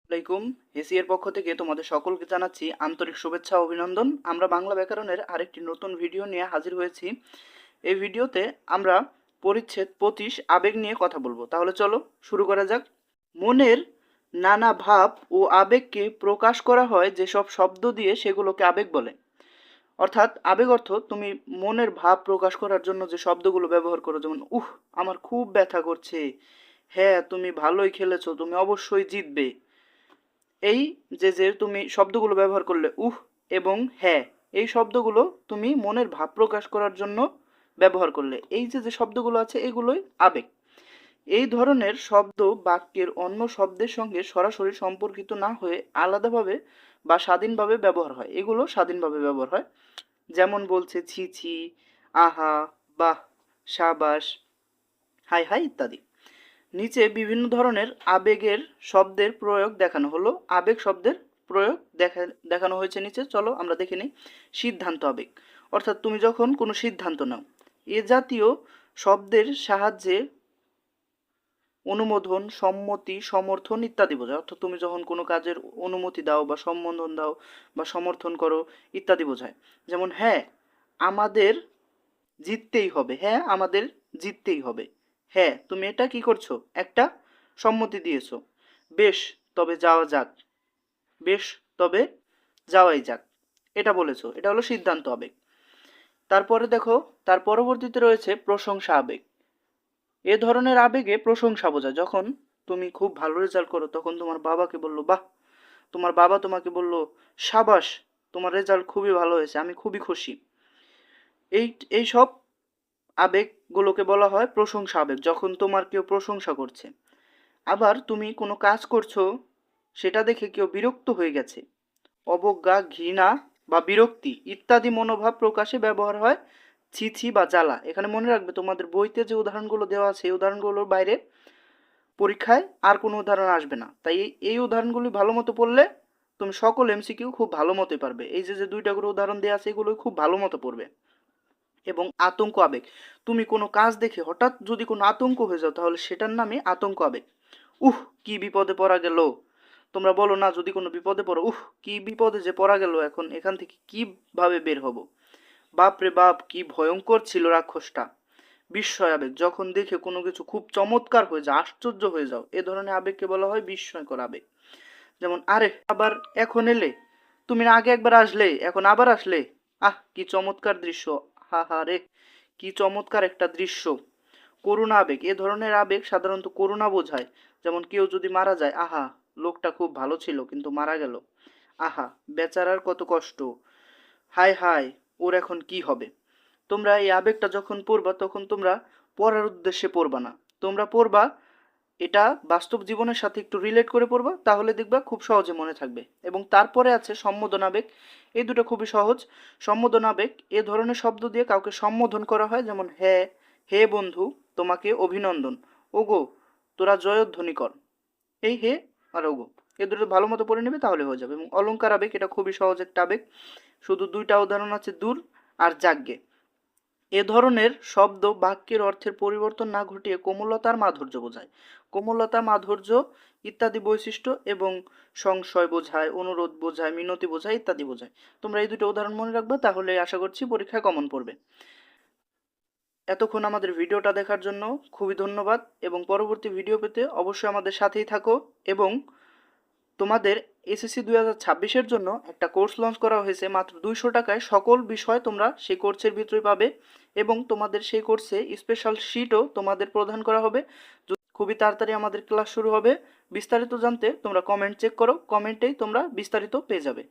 আসসালামাইকুম। এসিএর পক্ষ থেকে তোমাদের সকলকে জানাচ্ছি আন্তরিক শুভেচ্ছা ও অভিনন্দন। আমরা বাংলা ব্যাকরণের আরেকটি নতুন ভিডিও নিয়ে হাজির হয়েছি। এই ভিডিওতে আমরা পরিচ্ছেদ 25 আবেগ নিয়ে কথা বলবো। তাহলে চলো শুরু করা যাক। মনের নানা ভাব ও আবেগকে প্রকাশ করা হয় যেসব শব্দ দিয়ে, সেগুলোকে আবেগ বলে। অর্থাৎ আবেগ অর্থ তুমি মনের ভাব প্রকাশ করার জন্য যে শব্দগুলো ব্যবহার করো, যেমন আমার খুব ব্যথা করছে, হ্যাঁ তুমি ভালোই খেলেছো, তুমি অবশ্যই জিতবে। এই যে তুমি শব্দগুলো ব্যবহার করলে এবং হ্যাঁ, এই শব্দগুলো তুমি মনের ভাব প্রকাশ করার জন্য ব্যবহার করলে। এই যে শব্দগুলো আছে এগুলোই আবেগ। এই ধরনের শব্দ বাক্যের অন্য শব্দের সঙ্গে সরাসরি সম্পর্কিত না হয়ে আলাদাভাবে বা স্বাধীনভাবে ব্যবহার হয়। এগুলো স্বাধীনভাবে ব্যবহার হয়। যেমন বলছে ছি ছি, আহা, বাহ, সাবাস, হাই হাই ইত্যাদি। নিচে বিভিন্ন ধরনের আবেগের শব্দের প্রয়োগ দেখানো হলো। আবেগ শব্দের প্রয়োগ দেখানো হয়েছে নিচে। চলো আমরা দেখে নিই। সিদ্ধান্ত আবেগ, অর্থাৎ তুমি যখন কোনো সিদ্ধান্ত নাও, এ জাতীয় শব্দের সাহায্যে অনুমোদন, সম্মতি, সমর্থন ইত্যাদি বোঝায়। অর্থাৎ তুমি যখন কোনো কাজের অনুমতি দাও বা সম্বোধন দাও বা সমর্থন করো ইত্যাদি বোঝায়। যেমন হ্যাঁ আমাদের জিততেই হবে, হ্যাঁ আমাদের জিততেই হবে, হ্যাঁ তুমি এটা কি করছো, একটা সম্মতি দিয়েছো। বেশ তবে যাওয়া যাক, বেশ তবে যাওয়াই যাক, এটা বলেছো। এটা হলো সিদ্ধান্ত আবেগ। তারপরে দেখো, তার পরবর্তীতে রয়েছে প্রশংসা আবেগ। এ ধরনের আবেগে প্রশংসা বোঝায়। যখন তুমি খুব ভালো রেজাল্ট করো, তখন তোমার বাবাকে বললো বাহ, তোমার বাবা তোমাকে বললো সাবাস, তোমার রেজাল্ট খুবই ভালো হয়েছে, আমি খুবই খুশি। এই এই সব আবেগগুলোকে বলা হয় প্রশংসা আবেগ, যখন তোমার কেউ প্রশংসা করছে। আবার তুমি কোনো কাজ করছো, সেটা দেখে কেউ বিরক্ত হয়ে গেছে, অবজ্ঞা, ঘৃণা বা বিরক্তি ইত্যাদি মনোভাব প্রকাশে ব্যবহার হয় ছি বা জ্বালা। এখানে মনে রাখবে, তোমাদের বইতে যে উদাহরণগুলো দেওয়া আছে এই উদাহরণগুলোর বাইরে পরীক্ষায় আর কোনো উদাহরণ আসবে না। তাই এই উদাহরণগুলি ভালো মতো পড়লে তুমি সকল এমসিকিউ খুব ভালো মতোই পারবে। এই যে দুইটা করে উদাহরণ দেওয়া আছে এগুলো খুব ভালো মতো পড়বে। এবং আতঙ্ক আবেগ, তুমি কোনো কাজ দেখে হঠাৎ যদি কোনো আতঙ্ক হয়ে যাও, তাহলে সেটার নামে আতঙ্ক আবেগ। কি বিপদে পড়া গেল। তোমরা বলো না, যদি কোনো বিপদে পড়ো, কি বিপদে যে পড়া গেল, এখন এখান থেকে কিভাবে বের হব। বাপ রে বাপ, কি ভয়ঙ্কর ছিল রাক্ষসটা। বিস্ময় আবেগ, যখন দেখে কোনো কিছু খুব চমৎকার হয়ে যায়, আশ্চর্য হয়ে যাও, এ ধরনের আবেগকে বলা হয় বিস্ময়কর আবেগ। যেমন আরে আবার এখন এলে, তুমি না আগে একবার আসলে, এখন আবার আসলে, কি চমৎকার দৃশ্য, হা হা রে, কি চমৎকার একটা দৃশ্য। করুণা আবেগ, এ ধরনের আবেগ সাধারণত করুণা বোঝায়। যেমন কেউ যদি মারা যায়, আহা লোকটা খুব ভালো ছিল কিন্তু মারা গেল, আহা বেচারার কত কষ্ট, হায় হায় ওর এখন কি হবে। তোমরা এই আবেগটা যখন পড়বা, তখন তোমরা পড়ার উদ্দেশ্যে পড়বা না, তোমরা পড়বা এটা বাস্তব জীবনের সাথে একটু রিলেট করে পড়বা, তাহলে দেখবা খুব সহজে মনে থাকবে। এবং তারপরে আছে সম্বোধন আবেগ। এই দুটো খুবই সহজ। সম্বোধন আবেগ, এ ধরনের শব্দ দিয়ে কাউকে সম্বোধন করা হয়। যেমন হ্যাঁ, হে বন্ধু, তোমাকে অভিনন্দন, ওগো তোরা জয়ধ্বনি কর। এই হে আর ওগো, এ দুটো ভালো মতো পড়ে নেবে তাহলে হয়ে যাবে। এবং অলংকার আবেগ, এটা খুবই সহজ একটা আবেগ। শুধু দুইটা উদাহরণ আছে, দূর আর যাগ্গে। এ ধরনের শব্দ বাক্যের অর্থের পরিবর্তন না ঘটিয়ে কোমলতার মাধুর্য বোঝায়। কোমলতা, মাধুর্য ইত্যাদি বৈশিষ্ট্য এবং সংশয় বোঝায়, অনুরোধ বোঝায়, মিনতি বোঝায় ইত্যাদি বোঝায়। তোমরা এই দুটো উদাহরণ মনে রাখবে, তাহলে আশা করছি পরীক্ষায় কমন পড়বে। এতক্ষণ আমাদের ভিডিওটা দেখার জন্য খুবই ধন্যবাদ, এবং পরবর্তী ভিডিও পেতে অবশ্যই আমাদের সাথেই থাকো। এবং তোমাদের এসএসসি 2026-এর জন্য একটা কোর্স লঞ্চ করা হয়েছে, মাত্র 200 টাকায় সকল বিষয় তোমরা সেই কোর্সের ভিতরে পাবে। এবং তোমাদের সেই কোর্সে স্পেশাল শিটও তোমাদের প্রদান করা হবে। খুবই তাড়াতাড়ি আমাদের ক্লাস শুরু হবে। বিস্তারিত জানতে তোমরা কমেন্ট চেক করো, কমেন্টেই তোমরা বিস্তারিত পেয়ে যাবে।